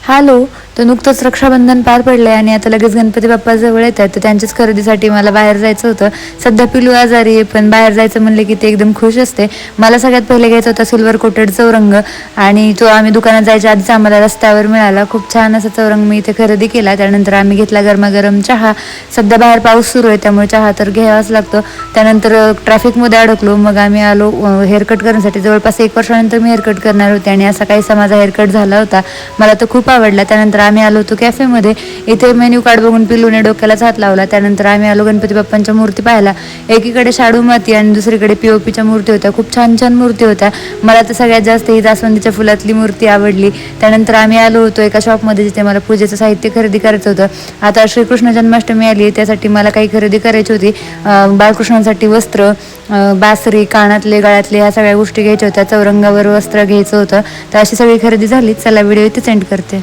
Hello. तर नुकतंच रक्षाबंधन पार पडलंय आणि आता लगेच गणपती बाप्पा जवळ येत आहेत, तर त्यांच्याच खरेदीसाठी मला बाहेर जायचं होतं. सध्या पिलू आजारी आहे, पण बाहेर जायचं म्हणलं की ते एकदम खुश असते. मला सगळ्यात पहिले घ्यायचा होता सिल्वर कोटेड चौरंग, आणि तो आम्ही दुकानात जायच्या आधीच आम्हाला रस्त्यावर मिळाला. खूप छान असा चौरंग मी इथे खरेदी केला. त्यानंतर आम्ही घेतला गरमागरम चहा. सध्या बाहेर पाऊस सुरू आहे, त्यामुळे चहा तर घ्यावाच लागतो. त्यानंतर ट्रॅफिकमध्ये अडकलो, मग आम्ही आलो हेअरकट करण्यासाठी. जवळपास 1 वर्षानंतर मी हेअरकट करणार होते आणि असा काहीसा माझा हेअरकट झाला होता. मला तो खूप आवडला. त्यानंतर आम्ही आलो होतो कॅफेमध्ये. इथे मेन्यू कार्ड बघून पिल्लूने डोक्यालाच हात लावला. त्यानंतर आम्ही आलो गणपती बाप्पांच्या मूर्ती पाहायला. एकीकडे शाडू माती आणि दुसरीकडे पीओपीच्या मूर्ती होत्या. खूप छान छान मूर्ती होत्या. मला तर सगळ्यात जास्त ही जास्वंदीच्या फुलातली मूर्ती आवडली. त्यानंतर आम्ही आलो होतो एका शॉपमध्ये, जिथे मला पूजेचं साहित्य खरेदी करायचं होतं. आता श्रीकृष्ण जन्माष्टमी आली, त्यासाठी मला काही खरेदी करायची होती. बाळकृष्णांसाठी वस्त्र, बासरी, कानातले, गळ्यातले, ह्या सगळ्या गोष्टी घ्यायच्या होत्या. चौरंगावर वस्त्र घ्यायचं होतं. तर अशी सगळी खरेदी झाली. चला, व्हिडिओ इथे सेंड करते.